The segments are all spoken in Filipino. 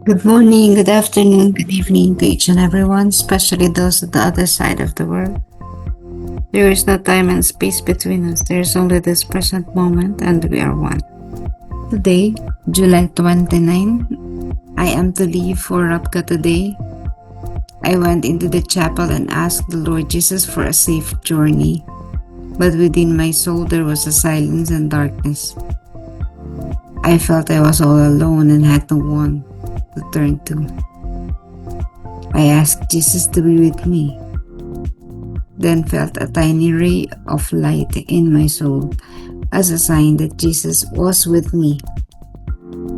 Good morning, good afternoon, good evening to each and everyone, especially those at the other side of the world. There is no time and space between us. There is only this present moment, and we are one. Today, July 29, I am to leave for Rapka today. I went into the chapel and asked the Lord Jesus for a safe journey, but within my soul there was a silence and darkness. I felt I was all alone and had no one to turn to. I asked Jesus to be with me, then felt a tiny ray of light in my soul as a sign that Jesus was with me.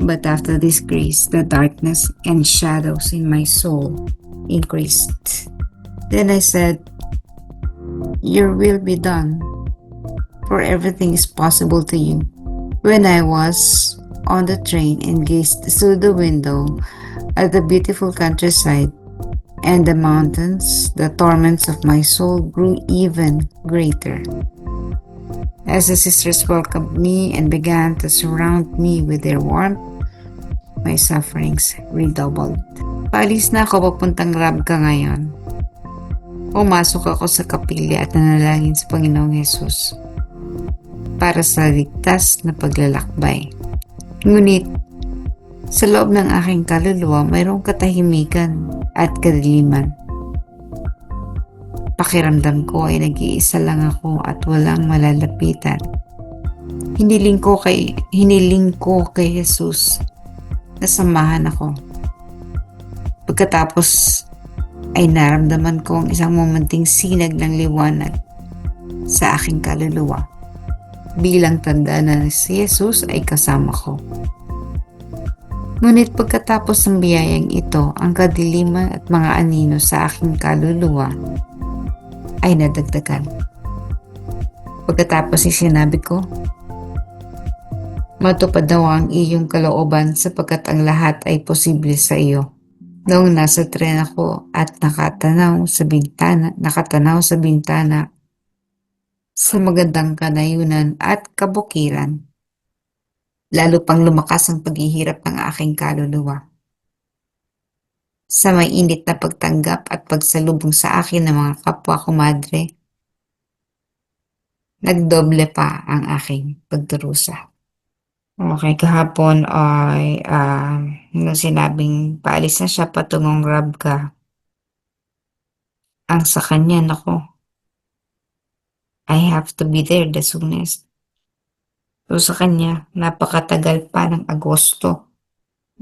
But after this grace, the darkness and shadows in my soul increased. Then I said, "Your will be done, for everything is possible to you." When I was on the train and gazed through the window at the beautiful countryside and the mountains, the torments of my soul grew even greater. As the sisters welcomed me and began to surround me with their warmth, my sufferings redoubled. Paalis na ako papuntang Rabka ngayon. Pumasok ako sa kapilya at nanalangin sa Panginoong Hesus para sa ligtas na paglalakbay. Ngunit, sa loob ng aking kaluluwa, mayroong katahimikan at kadiliman. Pakiramdam ko ay nag-iisa lang ako at walang malalapitan. Hiniling ko kay Jesus na samahan ako. Pagkatapos ay naramdaman ko ang isang momenting sinag ng liwanag sa aking kaluluwa, bilang tanda na si Jesus ay kasama ko. Ngunit pagkatapos ng biyayang ito, ang kadiliman at mga anino sa aking kaluluwa ay nadagdagan. Pagkatapos ay sinabi ko, "Matupad daw ang iyong kalooban sapagkat ang lahat ay posible sa iyo." Noong nasa tren ako at nakatanaw sa bintana sa magandang kanayunan at kabukiran, lalo pang lumakas ang paghihirap ng aking kaluluwa. Sa may init na pagtanggap at pagsalubong sa akin ng mga kapwa kumadre, nagdoble pa ang aking pagdurusa. Okay, kahapon ay nung sinabing paalis na siya patungong Rabka, ang sa kanya, nako, I have to be there the soonest. So sa kanya, napakatagal pa ng Agosto.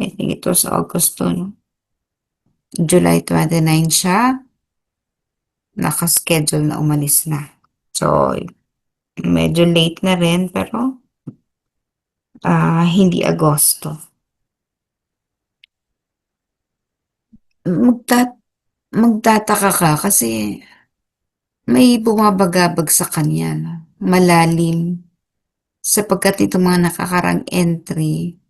I think it was Agosto, no? July 29 siya, nakaschedule na umalis na. So, medyo late na rin, pero hindi Agosto. Magtataka ka kasi may bumabagabag sa kanya, no? Malalim, sapagkat itong mga nakakarang entry,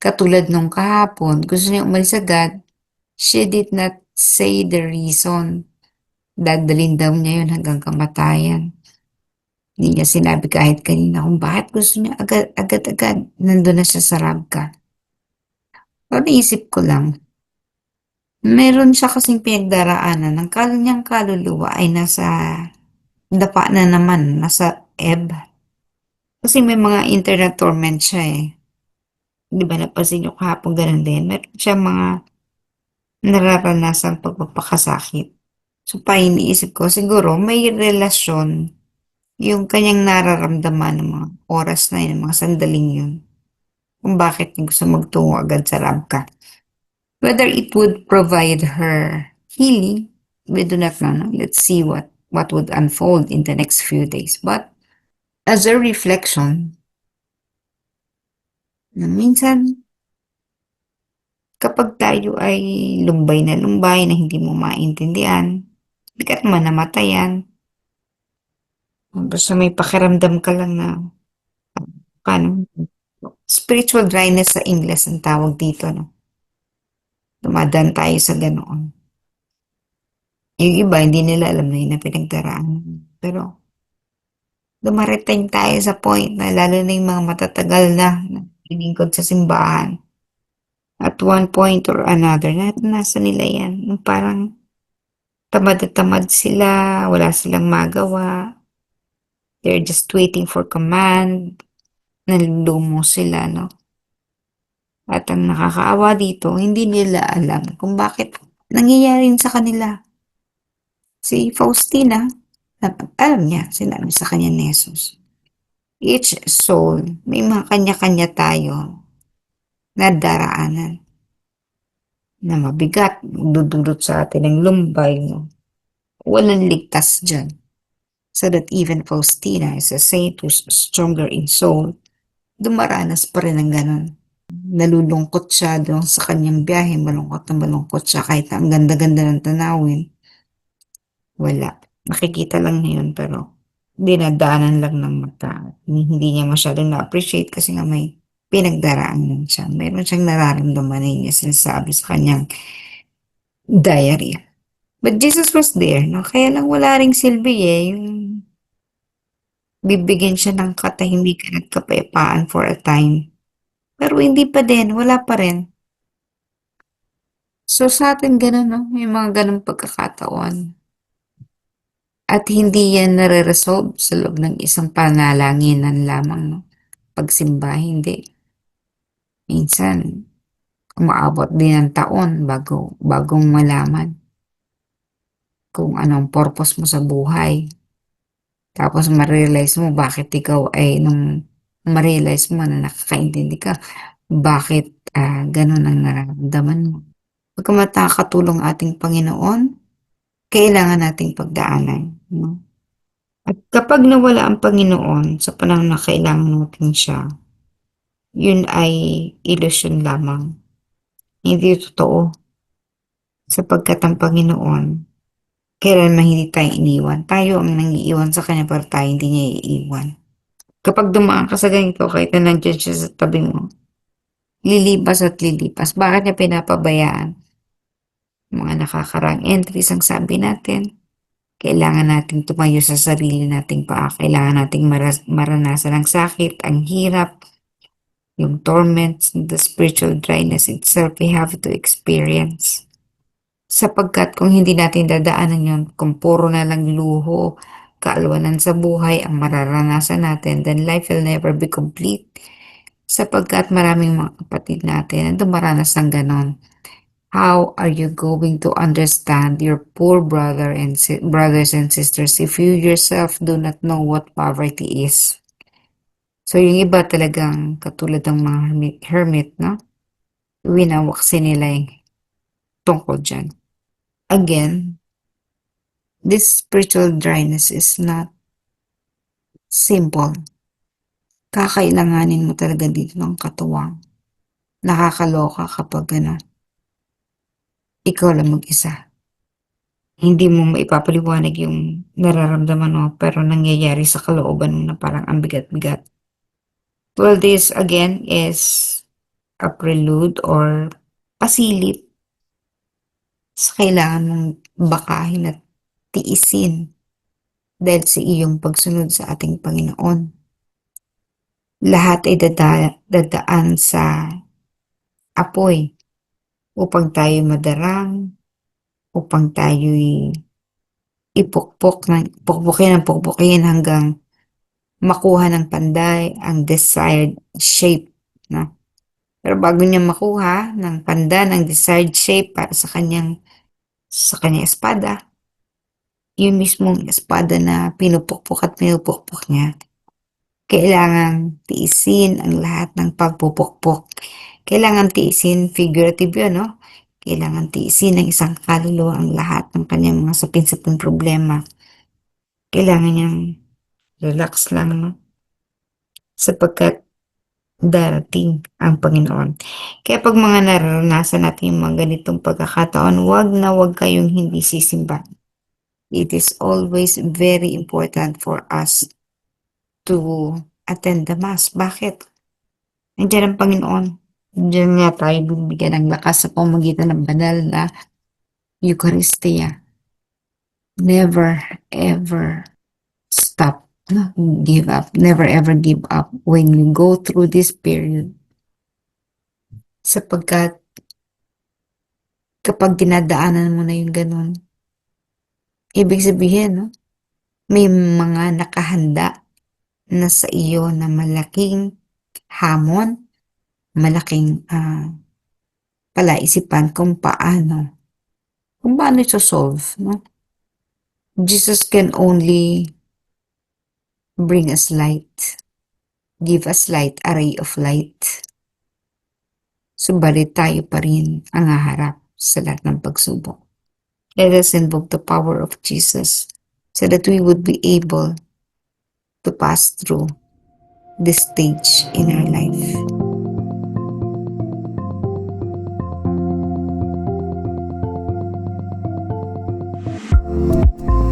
katulad nung kahapon, gusto niya umalis agad. She did not say the reason. Dadalhin daw niya yun hanggang kamatayan. Hindi niya sinabi kahit kanina kung bakit gusto niya agad-agad nandun na siya sa Rabka. Pero naisip ko lang, meron siya kasing pinagdaraanan ng kanyang kaluluwa ay nasa dapa na naman, nasa ebb. Kasi may mga internal torment siya eh. Di ba napansin niyo kahapon ganun din? Meron siya mga nararanasang pagpapakasakit. So pa iniisip ko, siguro may relasyon yung kanyang nararamdaman ng mga oras na yun, mga sandaling yun. Kung bakit niya gusto magtungo agad sa Rabka. Whether it would provide her healing, we do not know. No? Let's see what would unfold in the next few days. But as a reflection, na minsan kapag tayo ay lumbay na hindi mo maintindihan, hindi ka naman namatayan. Basta may pakiramdam ka lang na paano, spiritual dryness sa English ang tawag dito, no? Dumadaan tayo sa ganoon. Yung iba, hindi nila alam na yun na pinagdaraan. Pero, dumarating tayo sa point na lalo na yung mga matatagal na lingkod sa simbahan. At one point or another, naranasan nila yan. Yung parang tamad na tamad sila, wala silang magawa. They're just waiting for command. Nalulumo sila, no? At ang nakakaawa dito, hindi nila alam kung bakit nangyayari sa kanila. Si Faustina, alam niya, sinabi sa kanya ni Jesus. Each soul, may mga kanya-kanya tayo na daraanan na mabigat, dudulot sa atin ng lumbay. No? Walang ligtas dyan. So that even Faustina is a saint who's stronger in soul, dumaranas pa rin ng ganun. Nalulungkot siya doon sa kanyang biyahe, malungkot na malungkot siya kahit ang ganda-ganda ng tanawin. Wala. Makikita lang niya yun pero dinadaanan lang ng mata. Hindi niya masyadong na-appreciate kasi nga may pinagdaraanan siya. Meron siyang nararamdaman na niya sinasabi sa kanyang diary. But Jesus was there, no? Kaya lang wala ring silbi yung bibigyan siya ng katahimikan at kapayapaan for a time. Pero hindi pa din, wala pa rin. So sa atin ganun, no? May mga ganun pagkakataon. At hindi yan nare-resolve sa loob ng isang panalanginan lamang, no? Pagsimba, hindi. Minsan, umaabot din ng taon bagong malaman kung anong purpose mo sa buhay. Tapos ma-realize mo bakit ikaw ay nung ma-realize mo na nakakaintindi ka, bakit ganun ang nararamdaman mo. Pagkamat nakakatulong ating Panginoon, kailangan nating pagdaanan. No? At kapag nawala ang Panginoon sa panahon na kailangan natin siya, yun ay ilusyon lamang. Hindi totoo. Sapagkat ang Panginoon, kailanman hindi tayo iniwan. Tayo ang nangiiwan sa Kanya pero tayo hindi niya iiwan. Kapag dumaan ka sa ganito, kahit na nandiyan siya sa tabi mo, lilipas at lilipas. Bakit niya pinapabayaan? Mga nakakarang entries ang sabi natin. Kailangan nating tumayo sa sarili nating paa. Kailangan nating maranasan ang sakit, ang hirap, yung torments, the spiritual dryness itself we have to experience. Sapagkat kung hindi natin dadaanan yun, kung puro na lang luho, kaalwanan sa buhay ang mararanasan natin, then life will never be complete. Sapagkat maraming mga kapatid natin ang dumaranas ng ganon. How are you going to understand your poor brothers and sisters if you yourself do not know what poverty is? So yung iba talagang katulad ng mga hermit, no? Winawaksin nila yung tungkol dyan. Again, this spiritual dryness is not simple. Kakailanganin mo talaga dito ng katuwang. Nakakaloka kapag ikaw lang mag-isa. Hindi mo maipapaliwanag yung nararamdaman mo pero nangyayari sa kalooban mo na parang ang bigat-bigat. Well, this again is a prelude or pasilip sa kailangan mong bakahin at tiisin dahil sa iyong pagsunod sa ating Panginoon. Lahat ay dadaan sa apoy upang tayo madarang, upang tayo'y pukpukin hanggang makuha ng panday ang desired shape. No? Pero bago niya makuha ng panda ng desired shape para sa kanyang espada, yung mismong espada na pinupukpok niya, kailangan tiisin ang lahat ng pagpupukpok. Kailangan tiisin, figurative yun, no? Kailangan tiisin ng isang kaluluwa ang lahat ng kanyang mga sapin-sapin problema. Kailangan niyang relax lang, no? Sapagkat darating ang Panginoon. Kaya pag mga naranasan natin yung mga ganitong pagkakataon, wag na wag kayong hindi sisimba. It is always very important for us to attend the Mass. Bakit? Nandiyan ang Panginoon. Diyan nga tayo bibigyan ng lakas sa pamagitan ng banal na Eucharistia. Never ever stop. Give up. Never ever give up when you go through this period. Sapagkat kapag dinadaanan mo na yung ganun, ibig sabihin, no, may mga nakahanda na sa iyo na malaking hamon, malaking palaisipan kung paano ito-solve, no? Jesus can only bring us light, give us light, a ray of light. Subalit tayo pa rin ang haharap sa lahat ng pagsubok. Let us invoke the power of Jesus so that we would be able to pass through this stage in our life.